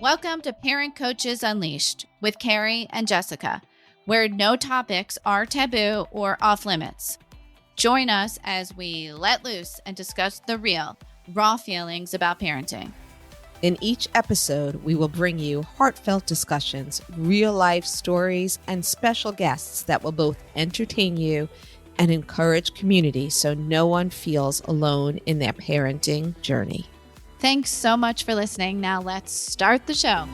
Welcome to Parent Coaches Unleashed with Carrie and Jessica, where no topics are taboo or off limits. Join us as we let loose and discuss the real, raw feelings about parenting. In each episode, we will bring you heartfelt discussions, real-life stories, and special guests that will both entertain you and encourage community so no one feels alone in their parenting journey. Thanks so much for listening. Now let's start the show.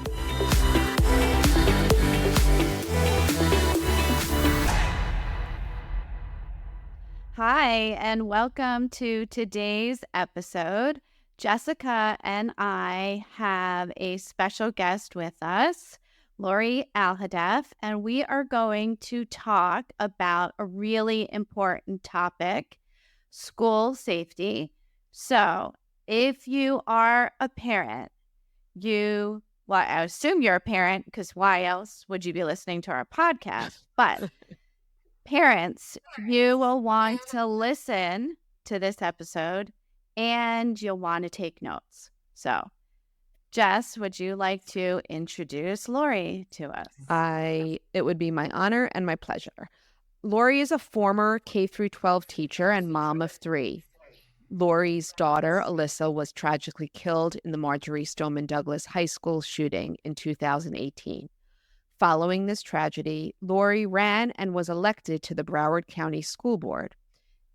Hi, and welcome to today's episode. Jessica and I have a special guest with us, Ilan Alhadeff, and we are going to talk about a really important topic, school safety. So, if you are a parent, I assume you're a parent because why else would you be listening to our podcast? But parents, you will want to listen to this episode and you'll want to take notes. So, Jess, would you like to introduce Lori to us? It would be my honor and my pleasure. Lori is a former K-12 teacher and mom of 3. Lori's daughter, Alyssa, was tragically killed in the Marjory Stoneman Douglas High School shooting in 2018. Following this tragedy, Lori ran and was elected to the Broward County School Board.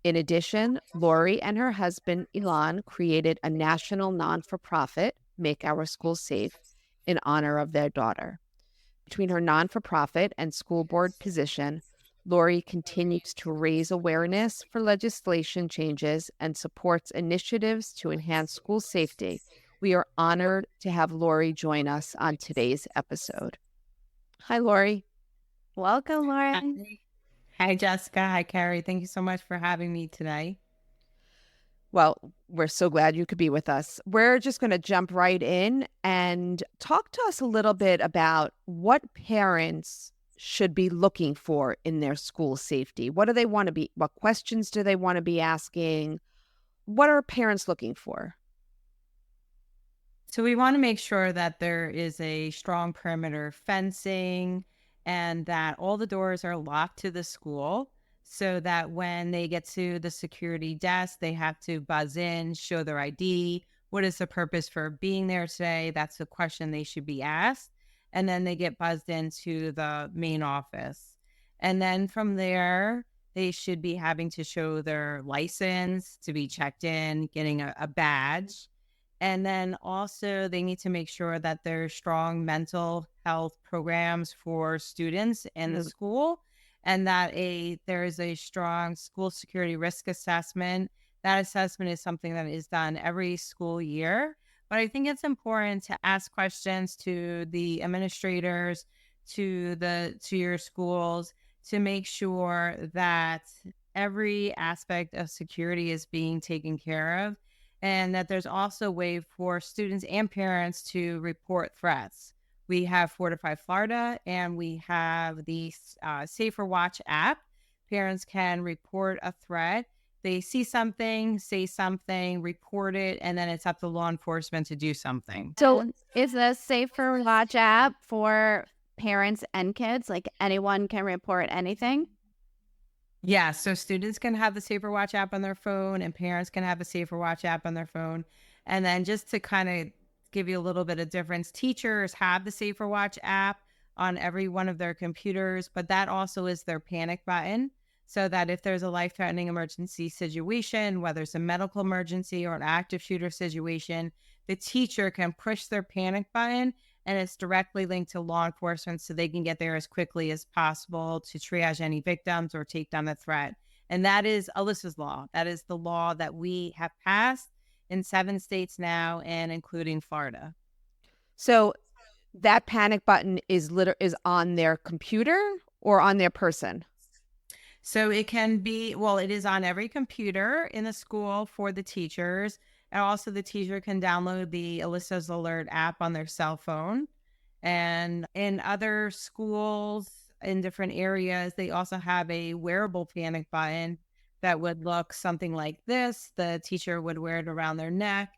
In addition, Lori and her husband, Ilan, created a national non-for-profit, Make Our Schools Safe, in honor of their daughter. Between her non-for-profit and school board position, Lori continues to raise awareness for legislation changes and supports initiatives to enhance school safety. We are honored to have Lori join us on today's episode. Hi, Lori. Welcome, Lori. Hi, Jessica. Hi, Carrie. Thank you so much for having me today. Well, we're so glad you could be with us. We're just going to jump right in and talk to us a little bit about what parents should be looking for in their school safety. What do they want to be? What questions do they want to be asking? What are parents looking for? So we want to make sure that there is a strong perimeter fencing and that all the doors are locked to the school so that when they get to the security desk, they have to buzz in, show their ID. What is the purpose for being there today? That's the question they should be asked. And then they get buzzed into the main office. And then from there, they should be having to show their license to be checked in, getting a badge. And then also they need to make sure that there's strong mental health programs for students in the school and that there is a strong school security risk assessment. That assessment is something that is done every school year. But I think it's important to ask questions to the administrators, to your schools, to make sure that every aspect of security is being taken care of, and that there's also a way for students and parents to report threats. We have Fortify Florida, and we have the Safer Watch app. Parents can report a threat. They see something, say something, report it, and then it's up to law enforcement to do something. So is the Safer Watch app for parents and kids? Like anyone can report anything? Yeah, so students can have the Safer Watch app on their phone and parents can have the Safer Watch app on their phone. And then just to kind of give you a little bit of difference, teachers have the Safer Watch app on every one of their computers, but that also is their panic button. So that if there's a life-threatening emergency situation, whether it's a medical emergency or an active shooter situation, the teacher can push their panic button and it's directly linked to law enforcement so they can get there as quickly as possible to triage any victims or take down the threat. And that is Alyssa's law. That is the law that we have passed in 7 states now and including Florida. So that panic button is on their computer or on their person? So it can be, it is on every computer in the school for the teachers. And also the teacher can download the Alyssa's Alert app on their cell phone. And in other schools in different areas, they also have a wearable panic button that would look something like this. The teacher would wear it around their neck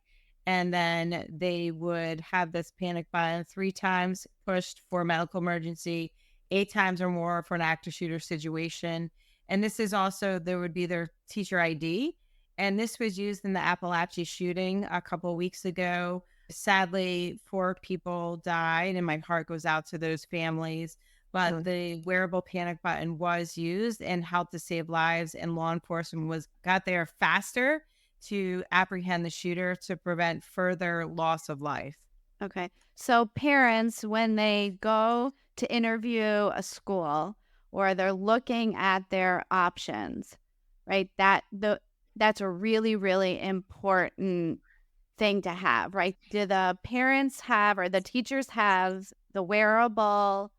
And then they would have this panic button 3 times pushed for medical emergency, 8 times or more for an active shooter situation. And this is also, there would be their teacher ID. And this was used in the Appalachia shooting a couple of weeks ago. Sadly, 4 people died, and my heart goes out to those families. But the wearable panic button was used and helped to save lives, and law enforcement got there faster to apprehend the shooter to prevent further loss of life. Okay. So parents, when they go to interview a school or they're looking at their options, right? That's a really, really important thing to have, right? Do the parents have, or the teachers have, the wearable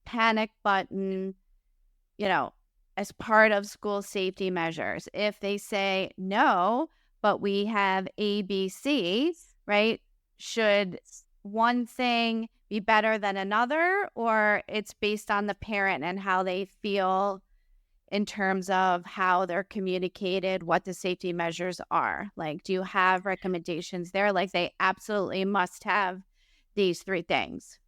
panic button, as part of school safety measures? If they say no, but we have ABC, right? Should one thing be better than another, or it's based on the parent and how they feel in terms of how they're communicated, what the safety measures are? Like, do you have recommendations there? Like, they absolutely must have these 3 things.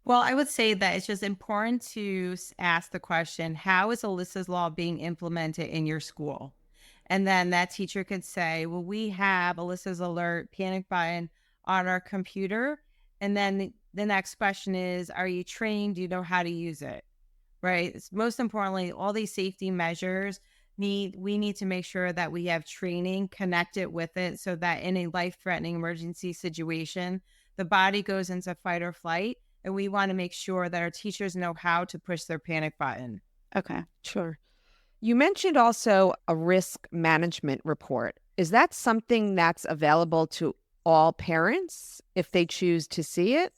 Well, I would say that it's just important to ask the question, how is Alyssa's law being implemented in your school? And then that teacher could say, well, we have Alyssa's alert panic button on our computer. And then the next question is, are you trained? Do you know how to use it? Right? Most importantly, all these safety measures we need to make sure that we have training connected with it, so that in a life-threatening emergency situation, the body goes into fight or flight. And we want to make sure that our teachers know how to push their panic button. Okay. Sure. You mentioned also a risk management report. Is that something that's available to all parents if they choose to see it?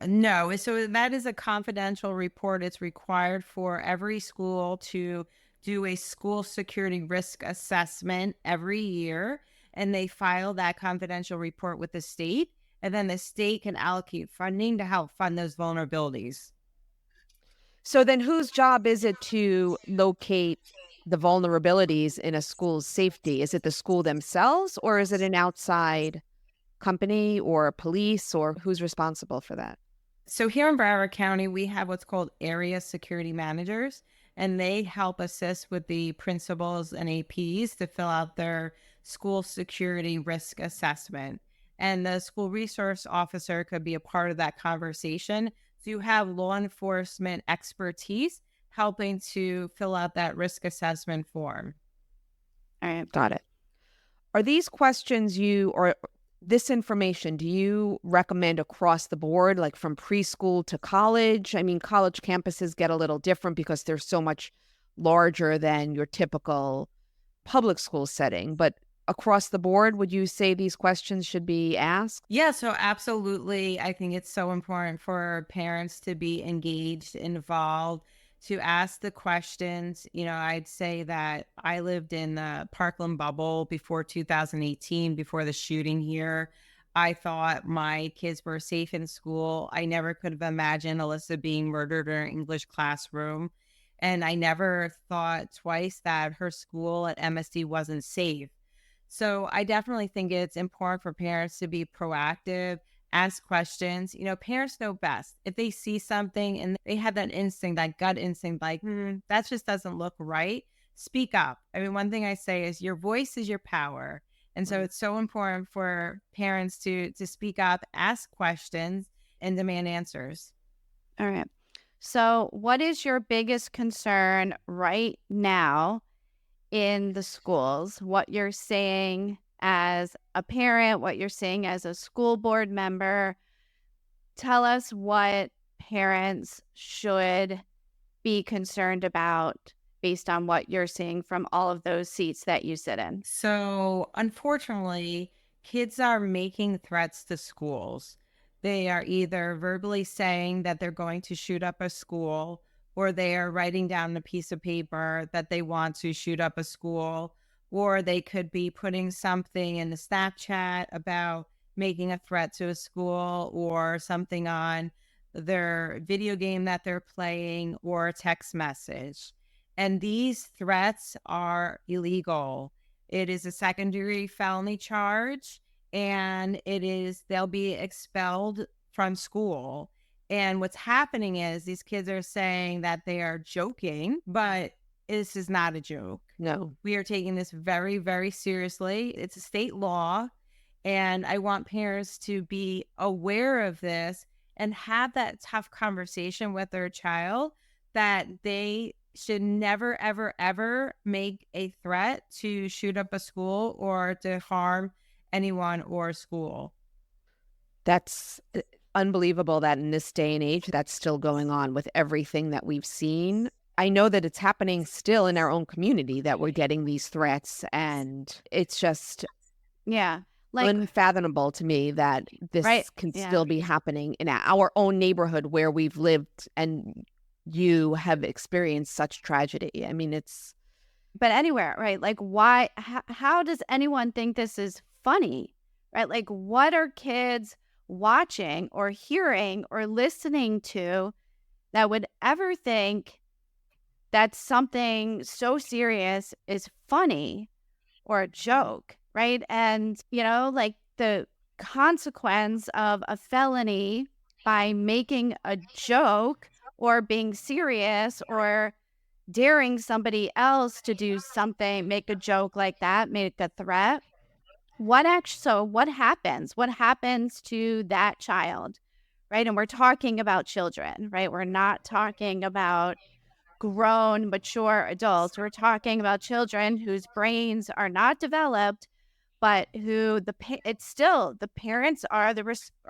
No. So that is a confidential report. It's required for every school to do a school security risk assessment every year. And they file that confidential report with the state. And then the state can allocate funding to help fund those vulnerabilities. So then whose job is it to locate the vulnerabilities in a school's safety? Is it the school themselves, or is it an outside company or police, or who's responsible for that? So here in Broward County, we have what's called area security managers, and they help assist with the principals and APs to fill out their school security risk assessment. And the school resource officer could be a part of that conversation. So you have law enforcement expertise helping to fill out that risk assessment form. All right. Got it. Are these questions or this information, do you recommend across the board, like from preschool to college? I mean, college campuses get a little different because they're so much larger than your typical public school setting, but across the board, would you say these questions should be asked? Yeah, so absolutely. I think it's so important for parents to be engaged, involved, to ask the questions. I'd say that I lived in the Parkland bubble before 2018, before the shooting here. I thought my kids were safe in school. I never could have imagined Alyssa being murdered in an English classroom. And I never thought twice that her school at MSD wasn't safe. So I definitely think it's important for parents to be proactive, ask questions. Parents know best. If they see something and they have that instinct, that gut instinct, like, that just doesn't look right, speak up. I mean, one thing I say is your voice is your power. And so it's so important for parents to speak up, ask questions, and demand answers. All right. So what is your biggest concern right now in the schools? What you're saying as a parent, what you're saying as a school board member? Tell us what parents should be concerned about based on what you're seeing from all of those seats that you sit in. So unfortunately, kids are making threats to schools. They are either verbally saying that they're going to shoot up a school, or they are writing down a piece of paper that they want to shoot up a school, or they could be putting something in the Snapchat about making a threat to a school, or something on their video game that they're playing, or a text message. And these threats are illegal. It is a second-degree felony charge, and they'll be expelled from school. And what's happening is these kids are saying that they are joking, but this is not a joke. No. We are taking this very, very seriously. It's a state law. And I want parents to be aware of this and have that tough conversation with their child that they should never, ever, ever make a threat to shoot up a school or to harm anyone or school. That's unbelievable that in this day and age that's still going on with everything that we've seen. I know that it's happening still in our own community, that we're getting these threats, and it's just unfathomable to me that this can still be happening in our own neighborhood where we've lived and you have experienced such tragedy. I mean, but anywhere, right? Like, why, how does anyone think this is funny, right? Like, what are kids watching or hearing or listening to that would ever think that something so serious is funny or a joke, right? And, like the consequence of a felony by making a joke or being serious or daring somebody else to do something, make a joke like that, make a threat. What happens? What happens to that child, right? And we're talking about children, right? We're not talking about grown, mature adults. We're talking about children whose brains are not developed, but who the parents are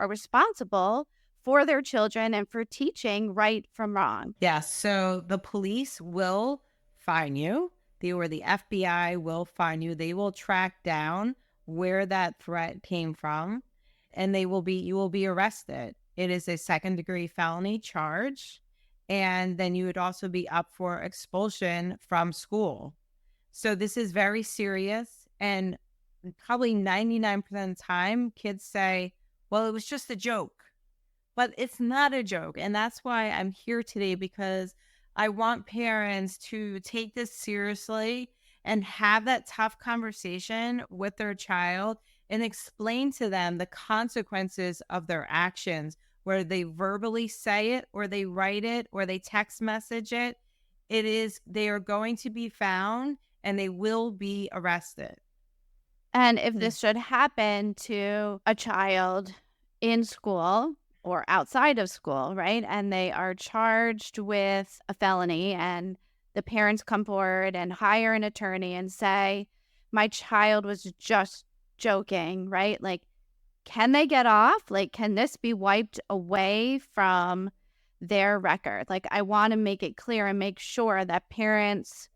responsible for their children and for teaching right from wrong. Yes. So the police will fine you. The FBI will fine you. They will track down where that threat came from, and you will be arrested. It is a second-degree felony charge. And then you would also be up for expulsion from school. So this is very serious. And probably 99% of the time, kids say, well, it was just a joke. But it's not a joke. And that's why I'm here today, because I want parents to take this seriously and have that tough conversation with their child and explain to them the consequences of their actions, where they verbally say it or they write it or they text message it. They are going to be found and they will be arrested. And if this should happen to a child in school or outside of school, right, and they are charged with a felony and the parents come forward and hire an attorney and say, my child was just joking, right? Like, can they get off? Like, can this be wiped away from their record? Like, I want to make it clear and make sure that parents,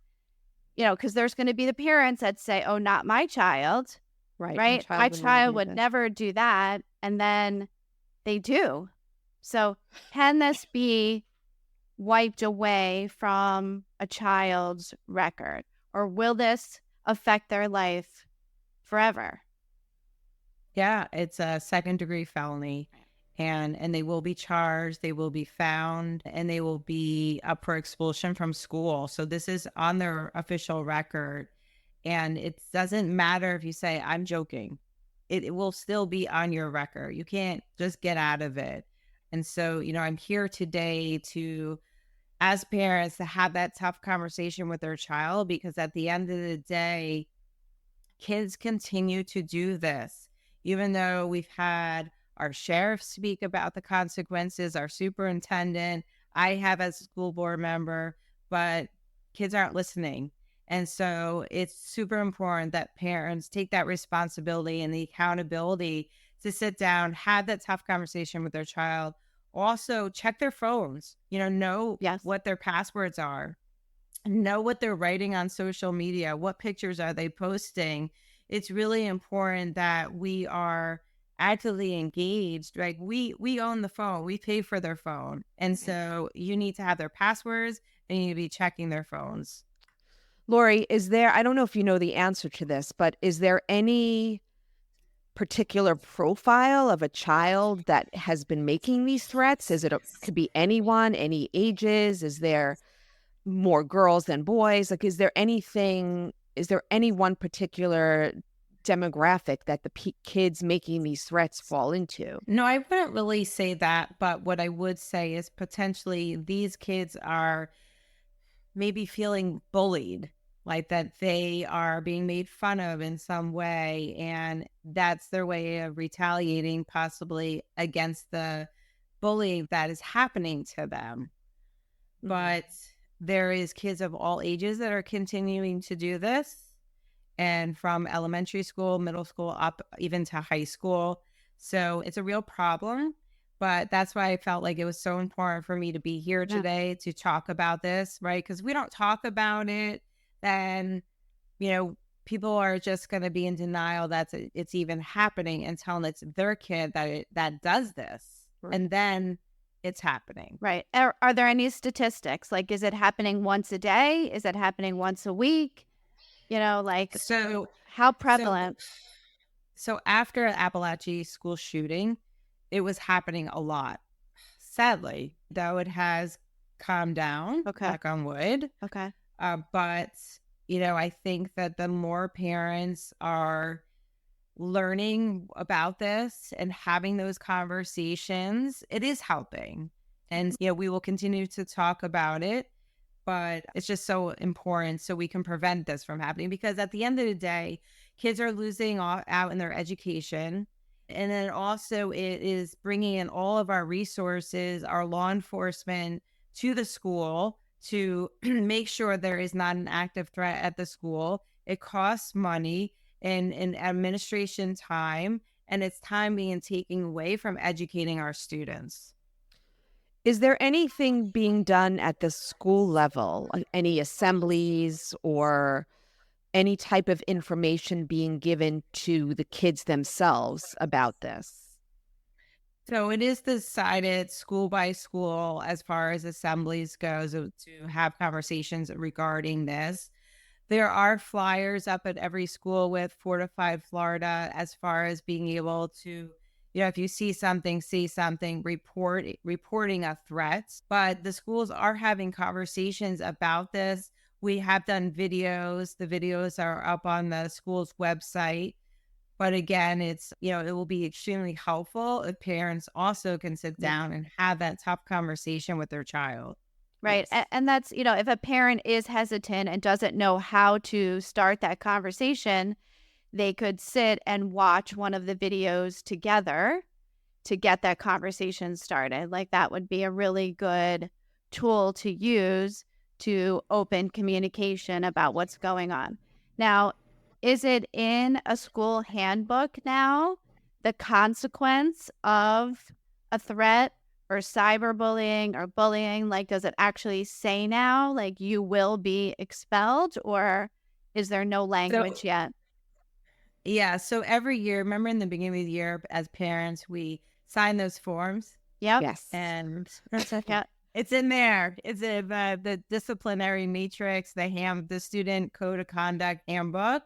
because there's going to be the parents that say, oh, not my child, right? My child would never do that. And then they do. So can this be wiped away from a child's record? Or will this affect their life forever? Yeah, it's a second-degree felony, and they will be charged, they will be found, and they will be up for expulsion from school. So this is on their official record, and it doesn't matter if you say, I'm joking. It will still be on your record. You can't just get out of it. And so, I'm here today as parents, to have that tough conversation with their child, because at the end of the day, kids continue to do this. Even though we've had our sheriff speak about the consequences, our superintendent, I have as a school board member, but kids aren't listening. And so it's super important that parents take that responsibility and the accountability to sit down, have that tough conversation with their child. Also, check their phones, know what their passwords are, know what they're writing on social media, what pictures are they posting. It's really important that we are actively engaged. Like, we own the phone, we pay for their phone. And so you need to have their passwords and you need to be checking their phones. Lori, I don't know if you know the answer to this, but is there any particular profile of a child that has been making these threats? Could be anyone, any ages? Is there more girls than boys? Like, is there any one particular demographic that the kids making these threats fall into. No, I wouldn't really say that. But what I would say is potentially these kids are maybe feeling bullied, like that they are being made fun of in some way. And that's their way of retaliating, possibly against the bullying that is happening to them. But there is kids of all ages that are continuing to do this, and from elementary school, middle school, up even to high school. So it's a real problem. But that's why I felt like it was so important for me to be here today to talk about this, right? Because we don't talk about it, then, people are just going to be in denial that it's even happening until it's their kid that does this. Right. And then it's happening. Right. Are there any statistics? Like, is it happening once a day? Is it happening once a week? So how prevalent? So after Appalachia school shooting, it was happening a lot. Sadly, though, it has calmed down. Okay. Knock on wood. Okay. But, I think that the more parents are learning about this and having those conversations, it is helping. And, we will continue to talk about it, but it's just so important so we can prevent this from happening, because at the end of the day, kids are losing out in their education. And then also it is bringing in all of our resources, our law enforcement to the school to make sure there is not an active threat at the school. It costs money and administration time, and it's time being taken away from educating our students. Is there anything being done at the school level, any assemblies or any type of information being given to the kids themselves about this? So it is decided school by school as far as assemblies goes to have conversations regarding this. There are flyers up at every school with Fortified Florida as far as being able to, if you see something, reporting a threat. But the schools are having conversations about this. We have done videos. The videos are up on the school's website. But again, it's, it will be extremely helpful if parents also can sit down and have that tough conversation with their child. Right. Yes. And that's, if a parent is hesitant and doesn't know how to start that conversation, they could sit and watch one of the videos together to get that conversation started. Like, that would be a really good tool to use to open communication about what's going on. Now, is it in a school handbook now, the consequence of a threat or cyberbullying or bullying? Like, does it actually say now, like, you will be expelled, or is there no language yet? Yeah. So every year, remember in the beginning of the year, as parents, we sign those forms. Yep. Yes. And Yeah. It's in there. It's in the disciplinary matrix, the student code of conduct handbook.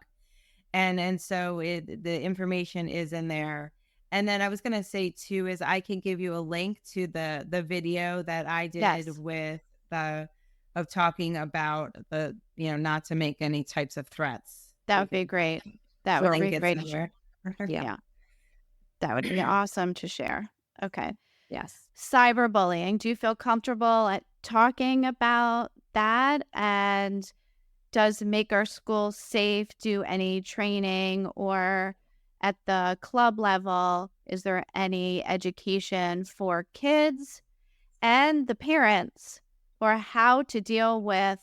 And so the information is in there. And then I was going to say too, is I can give you a link to the video that I did with of talking about the, not to make any types of threats. That would be great. That would be great to share. Yeah. That would be awesome to share. Okay. Yes. Cyberbullying. Do you feel comfortable at talking about that? And does Make Our School Safe do any training, or at the club level, is there any education for kids and the parents for how to deal with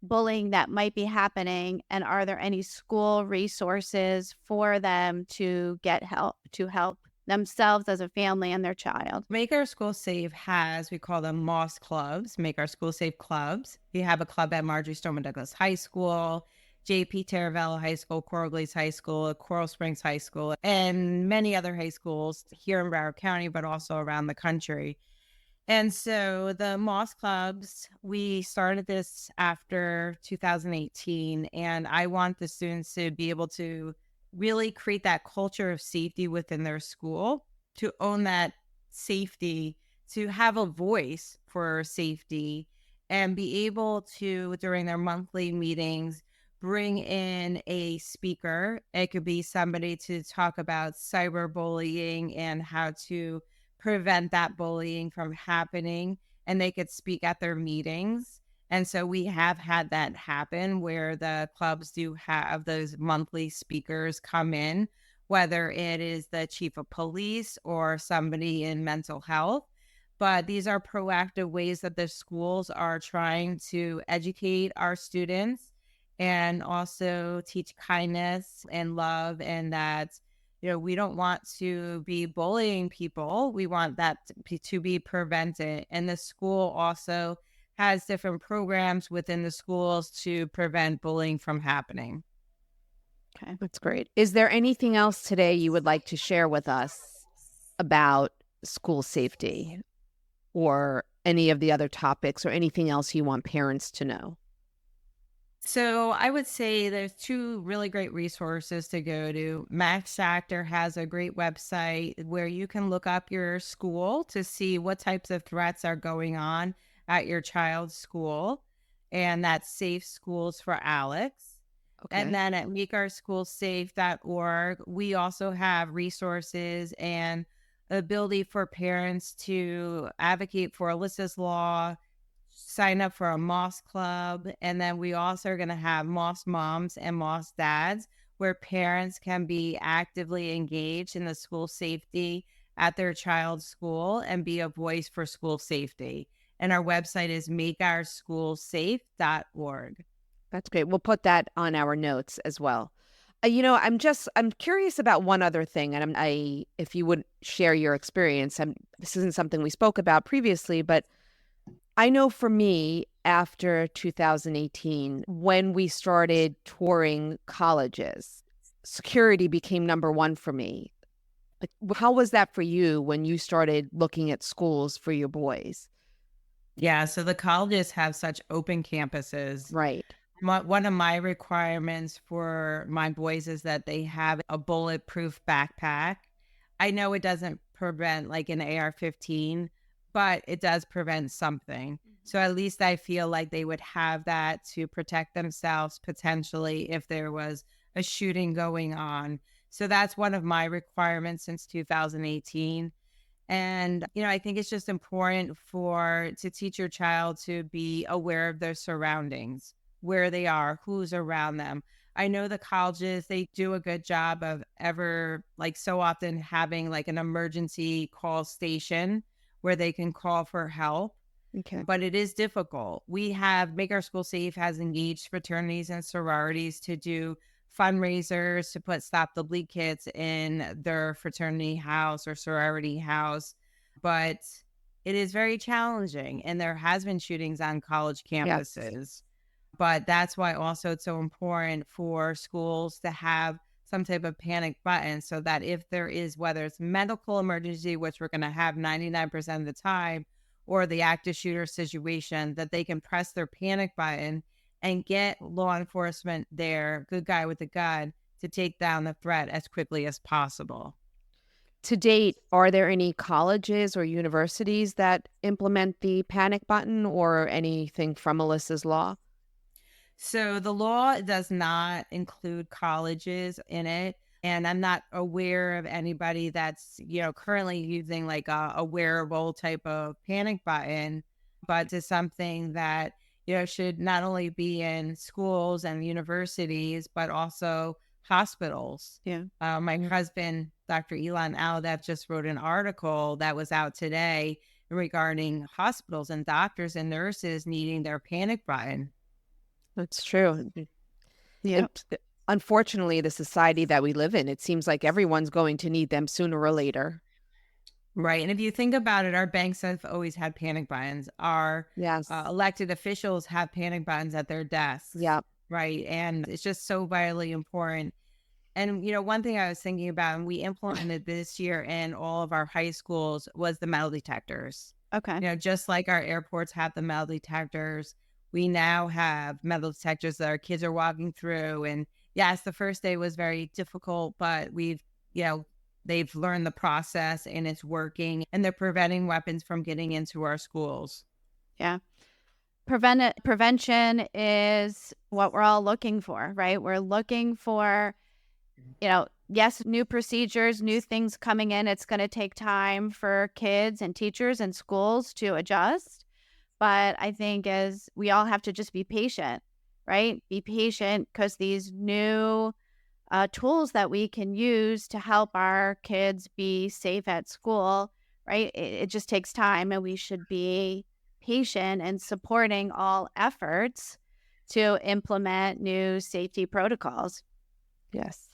bullying that might be happening? And are there any school resources for them to get help, to help themselves as a family and their child? Make Our School Safe has, we call them MOS clubs, Make Our School Safe clubs. We have a club at Marjory Stoneman Douglas High School, J.P. Taravello High School, Coral Glades High School, Coral Springs High School, and many other high schools here in Broward County, but also around the country. And so the MOS clubs, we started this after 2018, and I want the students to be able to really create that culture of safety within their school, to own that safety, to have a voice for safety, and be able to, during their monthly meetings, bring in a speaker. It could be somebody to talk about cyberbullying and how to prevent that bullying from happening. And they could speak at their meetings. And so we have had that happen where the clubs do have those monthly speakers come in, whether it is the chief of police or somebody in mental health. But these are proactive ways that the schools are trying to educate our students and also teach kindness and love, and that, we don't want to be bullying people. We want that to be prevented. And the school also has different programs within the schools to prevent bullying from happening. Okay, that's great. Is there anything else today you would like to share with us about school safety or any of the other topics or anything else you want parents to know? So I would say there's two really great resources to go to. Max Factor has a great website where you can look up your school to see what types of threats are going on at your child's school. And that's Safe Schools for Alex. Okay. And then at makeourschoolsafe.org, we also have resources and ability for parents to advocate for Alyssa's Law, sign up for a Moss Club. And then we also are going to have Moss Moms and Moss Dads, where parents can be actively engaged in the school safety at their child's school and be a voice for school safety. And our website is makeourschoolsafe.org. That's great. We'll put that on our notes as well. I'm curious about one other thing, and if you would share your experience. This isn't something we spoke about previously, but I know for me, after 2018, when we started touring colleges, security became number one for me. Like, how was that for you when you started looking at schools for your boys? Yeah, so the colleges have such open campuses. Right. One of my requirements for my boys is that they have a bulletproof backpack. I know it doesn't prevent like an AR-15, but it does prevent something. So at least I feel like they would have that to protect themselves potentially if there was a shooting going on. So that's one of my requirements since 2018. And, I think it's just important to teach your child to be aware of their surroundings, where they are, who's around them. I know the colleges, they do a good job of so often having like an emergency call station where they can call for help. Okay. But it is difficult. We have Make Our School Safe has engaged fraternities and sororities to do fundraisers to put Stop the Bleed kits in their fraternity house or sorority house. But it is very challenging. And there has been shootings on college campuses. Yes. But that's why also it's so important for schools to have some type of panic button so that if there is, whether it's medical emergency, which we're going to have 99% of the time, or the active shooter situation, that they can press their panic button and get law enforcement there, good guy with a gun, to take down the threat as quickly as possible. To date, are there any colleges or universities that implement the panic button or anything from Alyssa's Law? So the law does not include colleges in it. And I'm not aware of anybody that's, currently using like a wearable type of panic button, but it's something that, should not only be in schools and universities, but also hospitals. Yeah. My husband, Dr. Ilan Alhadeff, just wrote an article that was out today regarding hospitals and doctors and nurses needing their panic button. That's true. Yeah. Unfortunately, the society that we live in, it seems like everyone's going to need them sooner or later. Right. And if you think about it, our banks have always had panic buttons. Our elected officials have panic buttons at their desks. Yeah. Right. And it's just so vitally important. And, one thing I was thinking about, and we implemented this year in all of our high schools, was the metal detectors. Okay. Just like our airports have the metal detectors, we now have metal detectors that our kids are walking through. And yes, the first day was very difficult, but they've learned the process and it's working, and they're preventing weapons from getting into our schools. Yeah. prevention is what we're all looking for, right? We're looking for, yes, new procedures, new things coming in. It's going to take time for kids and teachers and schools to adjust. But I think as we all have to just be patient, right? Be patient because these new tools that we can use to help our kids be safe at school, right? It just takes time, and we should be patient and supporting all efforts to implement new safety protocols. Yes.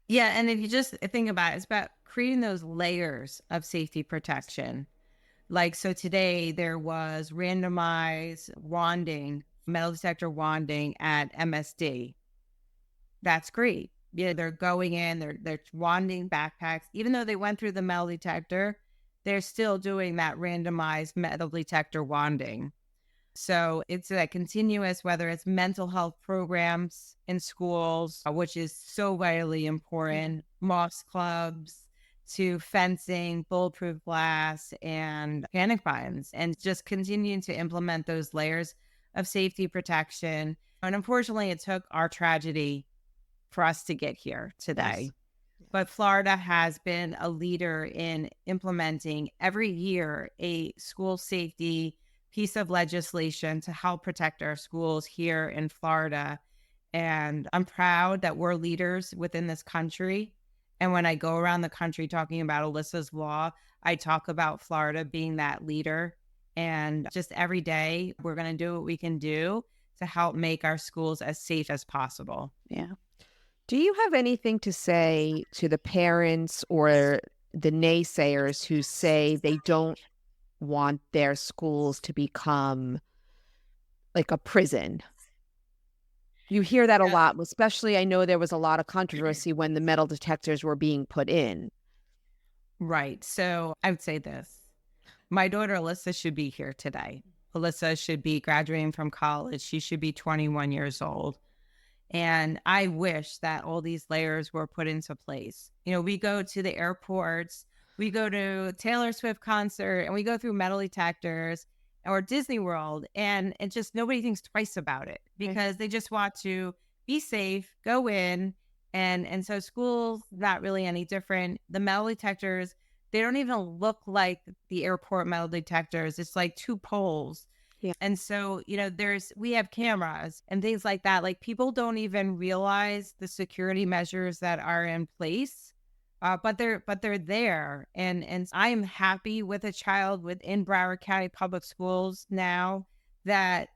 Yeah. And if you just think about it, it's about creating those layers of safety protection. Like, so today there was randomized wanding, metal detector wanding at MSD. That's great. Yeah, they're going in, they're wanding backpacks. Even though they went through the metal detector, they're still doing that randomized metal detector wanding. So it's that continuous, whether it's mental health programs in schools, which is so vitally important, MOS clubs, to fencing, bulletproof glass, and panic buttons, and just continuing to implement those layers of safety protection. And unfortunately, it took our tragedy for us to get here today. Yes. But Florida has been a leader in implementing every year a school safety piece of legislation to help protect our schools here in Florida. And I'm proud that we're leaders within this country. And when I go around the country talking about Alyssa's law, I talk about Florida being that leader. And just every day, we're going to do what we can do to help make our schools as safe as possible. Yeah. Do you have anything to say to the parents or the naysayers who say they don't want their schools to become like a prison? You hear that a lot, especially I know there was a lot of controversy when the metal detectors were being put in. Right. So I would say this. My daughter Alyssa should be here today. Alyssa should be graduating from college. She should be 21 years old. And I wish that all these layers were put into place. We go to the airports, we go to Taylor Swift concert, and we go through metal detectors or Disney World, and it just nobody thinks twice about it because they just want to be safe, go in. And so school's not really any different. The metal detectors, they don't even look like the airport metal detectors. It's like two poles. Yeah. And so, we have cameras and things like that. Like, people don't even realize the security measures that are in place, but they're there. And I'm happy with a child within Broward County Public Schools now that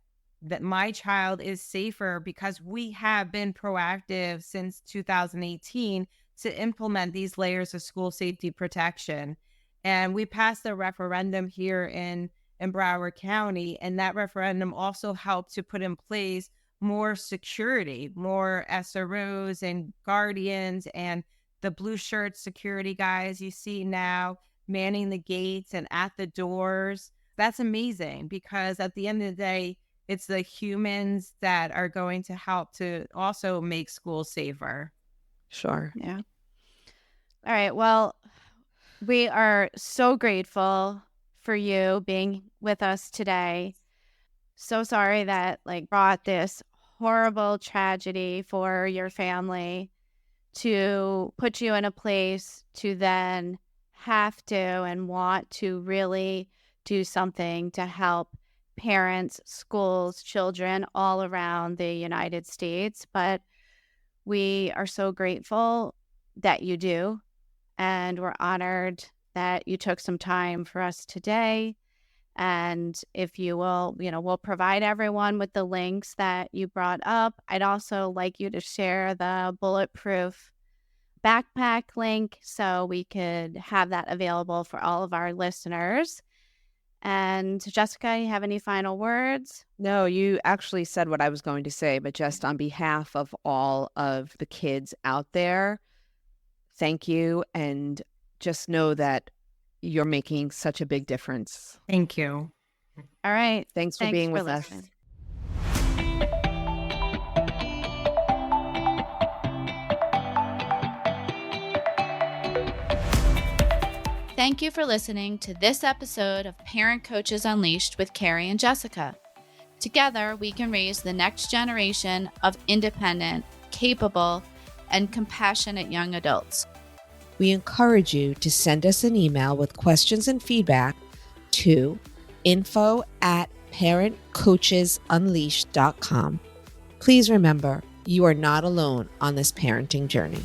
my child is safer because we have been proactive since 2018 to implement these layers of school safety protection. And we passed a referendum here in Broward County, and that referendum also helped to put in place more security, more SROs and guardians, and the blue shirt security guys you see now manning the gates and at the doors. That's amazing because at the end of the day, it's the humans that are going to help to also make schools safer. Sure. Yeah. All right. Well, we are so grateful for you being with us today. So sorry that brought this horrible tragedy for your family to put you in a place to then have to and want to really do something to help parents, schools, children all around the United States. But we are so grateful that you do, and we're honored that you took some time for us today. And if you will, we'll provide everyone with the links that you brought up. I'd also like you to share the Bulletproof backpack link so we could have that available for all of our listeners. And Jessica, you have any final words? No, you actually said what I was going to say, but just on behalf of all of the kids out there, thank you. And just know that you're making such a big difference. Thank you. All right. Thanks for being with listening. us. Thank you for listening to this episode of Parent Coaches Unleashed with Carrie and Jessica. Together, we can raise the next generation of independent, capable, and compassionate young adults. We encourage you to send us an email with questions and feedback to info@parentcoachesunleashed.com. Please remember, you are not alone on this parenting journey.